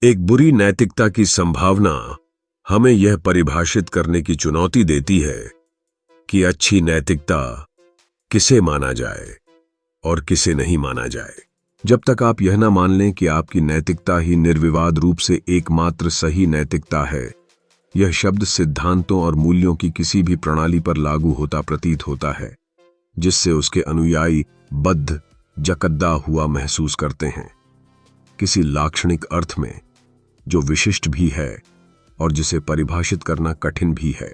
एक बुरी नैतिकता की संभावना हमें यह परिभाषित करने की चुनौती देती है कि अच्छी नैतिकता किसे माना जाए और किसे नहीं माना जाए। जब तक आप यह ना मान लें कि आपकी नैतिकता ही निर्विवाद रूप से एकमात्र सही नैतिकता है, यह शब्द सिद्धांतों और मूल्यों की किसी भी प्रणाली पर लागू होता प्रतीत होता है जिससे उसके अनुयायी बद्ध जकद्दा हुआ महसूस करते हैं, किसी लाक्षणिक अर्थ में जो विशिष्ट भी है और जिसे परिभाषित करना कठिन भी है।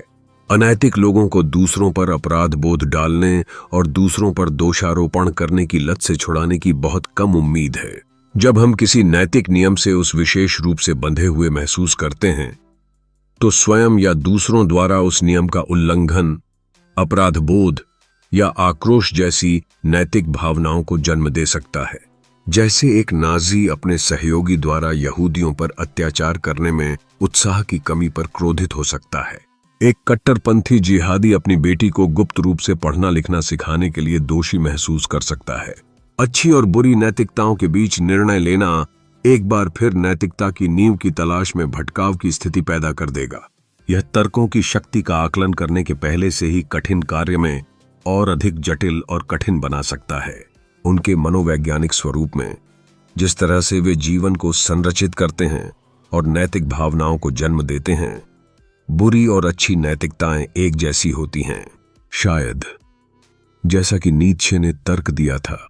अनैतिक लोगों को दूसरों पर अपराध बोध डालने और दूसरों पर दोषारोपण करने की लत से छुड़ाने की बहुत कम उम्मीद है। जब हम किसी नैतिक नियम से उस विशेष रूप से बंधे हुए महसूस करते हैं तो स्वयं या दूसरों द्वारा उस नियम का उल्लंघन अपराध बोध या आक्रोश जैसी नैतिक भावनाओं को जन्म दे सकता है। जैसे एक नाजी अपने सहयोगी द्वारा यहूदियों पर अत्याचार करने में उत्साह की कमी पर क्रोधित हो सकता है। एक कट्टरपंथी जिहादी अपनी बेटी को गुप्त रूप से पढ़ना लिखना सिखाने के लिए दोषी महसूस कर सकता है। अच्छी और बुरी नैतिकताओं के बीच निर्णय लेना एक बार फिर नैतिकता की नींव की तलाश में भटकाव की स्थिति पैदा कर देगा। यह तर्कों की शक्ति का आकलन करने के पहले से ही कठिन कार्य में और अधिक जटिल और कठिन बना सकता है। उनके मनोवैज्ञानिक स्वरूप में, जिस तरह से वे जीवन को संरचित करते हैं और नैतिक भावनाओं को जन्म देते हैं, बुरी और अच्छी नैतिकताएं एक जैसी होती हैं। शायद जैसा कि नीत्शे ने तर्क दिया था,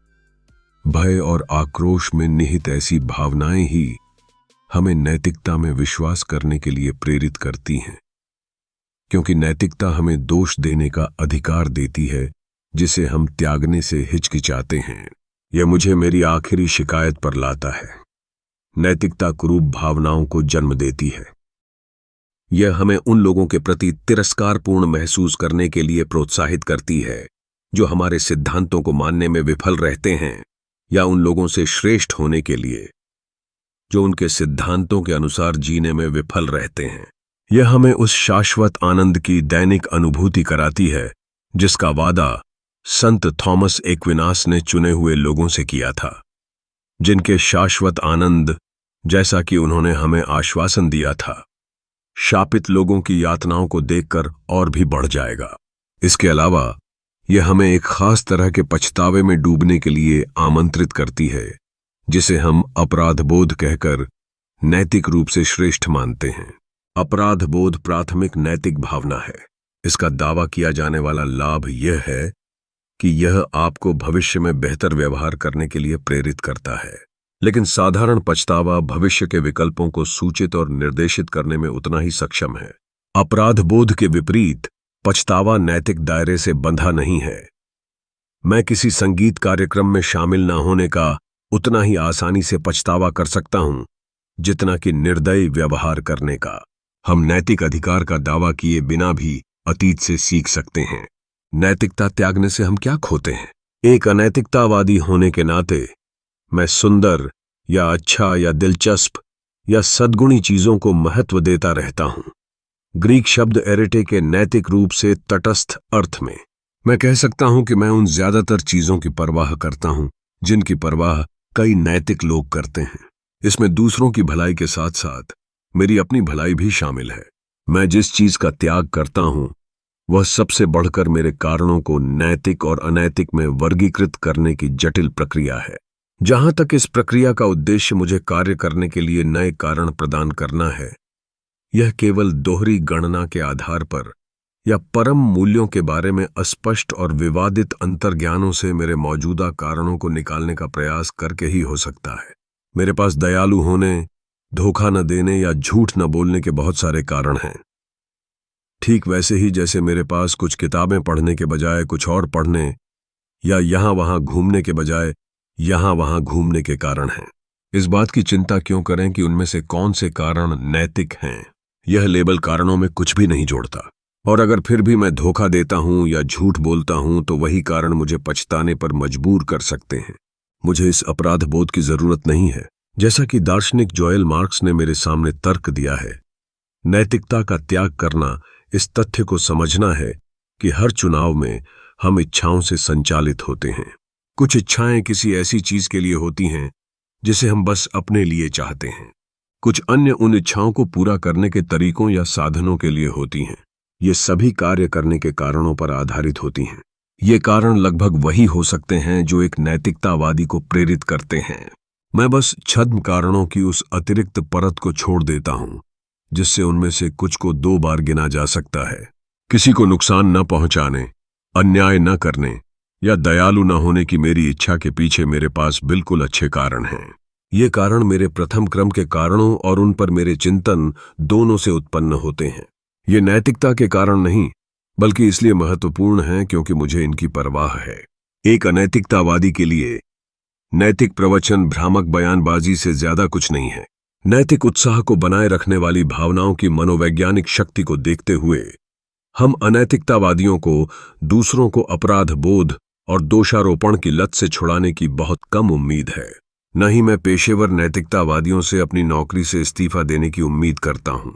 भय और आक्रोश में निहित ऐसी भावनाएं ही हमें नैतिकता में विश्वास करने के लिए प्रेरित करती हैं, क्योंकि नैतिकता हमें दोष देने का अधिकार देती है जिसे हम त्यागने से हिचकिचाते हैं। यह मुझे मेरी आखिरी शिकायत पर लाता है। नैतिकता कुरूप भावनाओं को जन्म देती है। यह हमें उन लोगों के प्रति तिरस्कारपूर्ण महसूस करने के लिए प्रोत्साहित करती है जो हमारे सिद्धांतों को मानने में विफल रहते हैं, या उन लोगों से श्रेष्ठ होने के लिए जो उनके सिद्धांतों के अनुसार जीने में विफल रहते हैं। यह हमें उस शाश्वत आनंद की दैनिक अनुभूति कराती है जिसका वादा संत थॉमस एक्विनास ने चुने हुए लोगों से किया था, जिनके शाश्वत आनंद, जैसा कि उन्होंने हमें आश्वासन दिया था, शापित लोगों की यातनाओं को देखकर और भी बढ़ जाएगा। इसके अलावा यह हमें एक खास तरह के पछतावे में डूबने के लिए आमंत्रित करती है जिसे हम अपराध बोध कहकर नैतिक रूप से श्रेष्ठ मानते हैं। अपराध बोध प्राथमिक नैतिक भावना है। इसका दावा किया जाने वाला लाभ यह है कि यह आपको भविष्य में बेहतर व्यवहार करने के लिए प्रेरित करता है, लेकिन साधारण पछतावा भविष्य के विकल्पों को सूचित और निर्देशित करने में उतना ही सक्षम है। अपराध बोध के विपरीत पछतावा नैतिक दायरे से बंधा नहीं है। मैं किसी संगीत कार्यक्रम में शामिल न होने का उतना ही आसानी से पछतावा कर सकता हूं जितना कि निर्दयी व्यवहार करने का। हम नैतिक अधिकार का दावा किए बिना भी अतीत से सीख सकते हैं। नैतिकता त्यागने से हम क्या खोते हैं? एक अनैतिकतावादी होने के नाते मैं सुंदर या अच्छा या दिलचस्प या सद्गुणी चीजों को महत्व देता रहता हूं। ग्रीक शब्द एरिटे के नैतिक रूप से तटस्थ अर्थ में मैं कह सकता हूं कि मैं उन ज्यादातर चीजों की परवाह करता हूं जिनकी परवाह कई नैतिक लोग करते हैं। इसमें दूसरों की भलाई के साथ साथ मेरी अपनी भलाई भी शामिल है। मैं जिस चीज का त्याग करता हूं वह सबसे बढ़कर मेरे कारणों को नैतिक और अनैतिक में वर्गीकृत करने की जटिल प्रक्रिया है। जहां तक इस प्रक्रिया का उद्देश्य मुझे कार्य करने के लिए नए कारण प्रदान करना है, यह केवल दोहरी गणना के आधार पर या परम मूल्यों के बारे में अस्पष्ट और विवादित अंतर्ज्ञानों से मेरे मौजूदा कारणों को निकालने का प्रयास करके ही हो सकता है। मेरे पास दयालु होने, धोखा न देने या झूठ न बोलने के बहुत सारे कारण हैं। ठीक वैसे ही जैसे मेरे पास कुछ किताबें पढ़ने के बजाय कुछ और पढ़ने या यहां वहां घूमने के बजाय यहां वहां घूमने के कारण हैं। इस बात की चिंता क्यों करें कि उनमें से कौन से कारण नैतिक हैं? यह लेबल कारणों में कुछ भी नहीं जोड़ता। और अगर फिर भी मैं धोखा देता हूं या झूठ बोलता हूं तो वही कारण मुझे पछताने पर मजबूर कर सकते हैं। मुझे इस अपराध बोध की जरूरत नहीं है। जैसा कि दार्शनिक जोएल मार्क्स ने मेरे सामने तर्क दिया है, नैतिकता का त्याग करना इस तथ्य को समझना है कि हर चुनाव में हम इच्छाओं से संचालित होते हैं। कुछ इच्छाएं किसी ऐसी चीज के लिए होती हैं जिसे हम बस अपने लिए चाहते हैं। कुछ अन्य उन इच्छाओं को पूरा करने के तरीकों या साधनों के लिए होती हैं। ये सभी कार्य करने के कारणों पर आधारित होती हैं। ये कारण लगभग वही हो सकते हैं जो एक नैतिकतावादी को प्रेरित करते हैं। मैं बस छद्म कारणों की उस अतिरिक्त परत को छोड़ देता हूं, जिससे उनमें से कुछ को 2 बार गिना जा सकता है। किसी को नुकसान न पहुंचाने, अन्याय न करने या दयालु न होने की मेरी इच्छा के पीछे मेरे पास बिल्कुल अच्छे कारण हैं। ये कारण मेरे प्रथम क्रम के कारणों और उन पर मेरे चिंतन दोनों से उत्पन्न होते हैं। ये नैतिकता के कारण नहीं, बल्कि इसलिए महत्वपूर्ण हैं क्योंकि मुझे इनकी परवाह है। एक अनैतिकतावादी के लिए नैतिक प्रवचन भ्रामक बयानबाजी से ज्यादा कुछ नहीं है। नैतिक उत्साह को बनाए रखने वाली भावनाओं की मनोवैज्ञानिक शक्ति को देखते हुए हम अनैतिकतावादियों को दूसरों को अपराध बोध और दोषारोपण की लत से छुड़ाने की बहुत कम उम्मीद है। न ही मैं पेशेवर नैतिकतावादियों से अपनी नौकरी से इस्तीफा देने की उम्मीद करता हूं।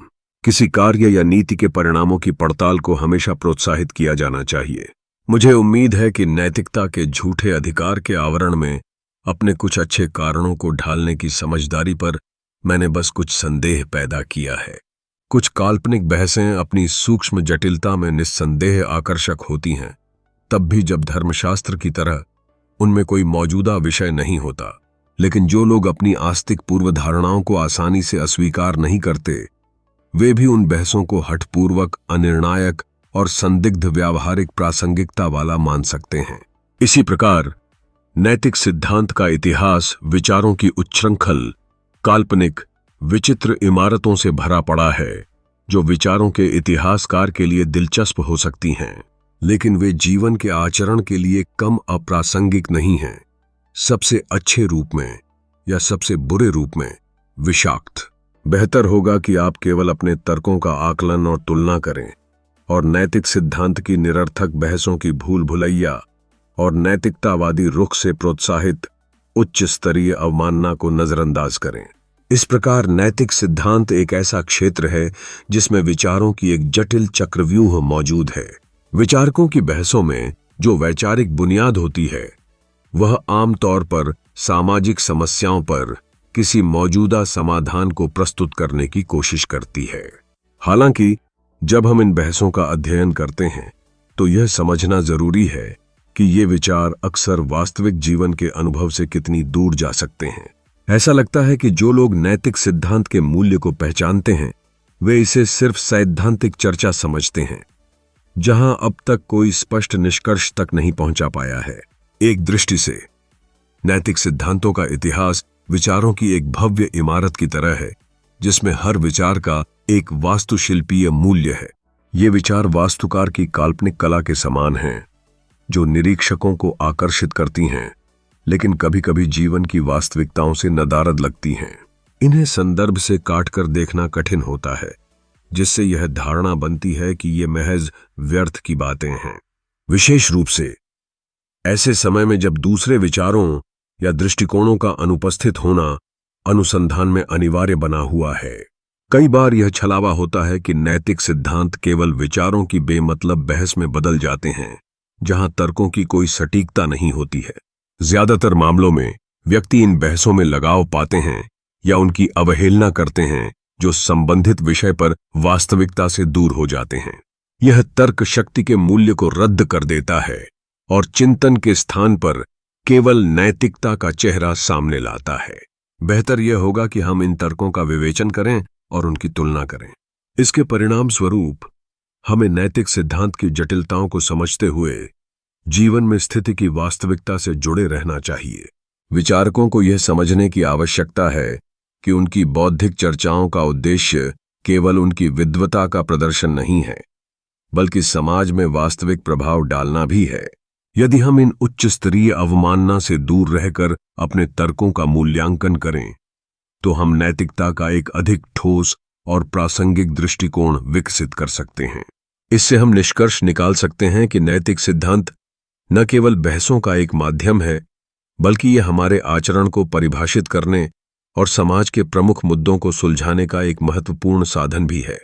किसी कार्य या नीति के परिणामों की पड़ताल को हमेशा प्रोत्साहित किया जाना चाहिए। मुझे उम्मीद है कि नैतिकता के झूठे अधिकार के आवरण में अपने कुछ अच्छे कारणों को ढालने की समझदारी पर मैंने बस कुछ संदेह पैदा किया है। कुछ काल्पनिक बहसें अपनी सूक्ष्म जटिलता में निस्संदेह आकर्षक होती हैं, तब भी जब धर्मशास्त्र की तरह उनमें कोई मौजूदा विषय नहीं होता। लेकिन जो लोग अपनी आस्तिक पूर्वधारणाओं को आसानी से अस्वीकार नहीं करते, वे भी उन बहसों को हठपूर्वक, अनिर्णायक और संदिग्ध व्यावहारिक प्रासंगिकता वाला मान सकते हैं। इसी प्रकार नैतिक सिद्धांत का इतिहास विचारों की उच्छृंखल, काल्पनिक, विचित्र इमारतों से भरा पड़ा है, जो विचारों के इतिहासकार के लिए दिलचस्प हो सकती हैं, लेकिन वे जीवन के आचरण के लिए कम अप्रासंगिक नहीं हैं। सबसे अच्छे रूप में या सबसे बुरे रूप में विषाक्त। बेहतर होगा कि आप केवल अपने तर्कों का आकलन और तुलना करें और नैतिक सिद्धांत की निरर्थक बहसों की भूल भुलैया और नैतिकतावादी रुख से प्रोत्साहित उच्च स्तरीय अवमानना को नजरअंदाज करें। इस प्रकार नैतिक सिद्धांत एक ऐसा क्षेत्र है जिसमें विचारों की एक जटिल चक्रव्यूह मौजूद है। विचारकों की बहसों में जो वैचारिक बुनियाद होती है, वह आमतौर पर सामाजिक समस्याओं पर किसी मौजूदा समाधान को प्रस्तुत करने की कोशिश करती है। हालांकि जब हम इन बहसों का अध्ययन करते हैं, तो यह समझना जरूरी है कि ये विचार अक्सर वास्तविक जीवन के अनुभव से कितनी दूर जा सकते हैं। ऐसा लगता है कि जो लोग नैतिक सिद्धांत के मूल्य को पहचानते हैं, वे इसे सिर्फ सैद्धांतिक चर्चा समझते हैं, जहां अब तक कोई स्पष्ट निष्कर्ष तक नहीं पहुंचा पाया है। एक दृष्टि से नैतिक सिद्धांतों का इतिहास विचारों की एक भव्य इमारत की तरह है, जिसमें हर विचार का एक वास्तुशिल्पीय मूल्य है। ये विचार वास्तुकार की काल्पनिक कला के समान हैं, जो निरीक्षकों को आकर्षित करती हैं, लेकिन कभी कभी जीवन की वास्तविकताओं से नदारद लगती हैं। इन्हें संदर्भ से काटकर देखना कठिन होता है, जिससे यह धारणा बनती है कि ये महज व्यर्थ की बातें हैं। विशेष रूप से ऐसे समय में जब दूसरे विचारों या दृष्टिकोणों का अनुपस्थित होना अनुसंधान में अनिवार्य बना हुआ है। कई बार यह छलावा होता है कि नैतिक सिद्धांत केवल विचारों की बेमतलब बहस में बदल जाते हैं, जहां तर्कों की कोई सटीकता नहीं होती है। ज्यादातर मामलों में व्यक्ति इन बहसों में लगाव पाते हैं या उनकी अवहेलना करते हैं, जो संबंधित विषय पर वास्तविकता से दूर हो जाते हैं। यह तर्क शक्ति के मूल्य को रद्द कर देता है और चिंतन के स्थान पर केवल नैतिकता का चेहरा सामने लाता है। बेहतर यह होगा कि हम इन तर्कों का विवेचन करें और उनकी तुलना करें। इसके परिणाम स्वरूप हमें नैतिक सिद्धांत की जटिलताओं को समझते हुए जीवन में स्थिति की वास्तविकता से जुड़े रहना चाहिए। विचारकों को यह समझने की आवश्यकता है कि उनकी बौद्धिक चर्चाओं का उद्देश्य केवल उनकी विद्वता का प्रदर्शन नहीं है, बल्कि समाज में वास्तविक प्रभाव डालना भी है। यदि हम इन उच्च स्तरीय अवमानना से दूर रहकर अपने तर्कों का मूल्यांकन करें, तो हम नैतिकता का एक अधिक ठोस और प्रासंगिक दृष्टिकोण विकसित कर सकते हैं। इससे हम निष्कर्ष निकाल सकते हैं कि नैतिक सिद्धांत न केवल बहसों का एक माध्यम है, बल्कि यह हमारे आचरण को परिभाषित करने और समाज के प्रमुख मुद्दों को सुलझाने का एक महत्वपूर्ण साधन भी है।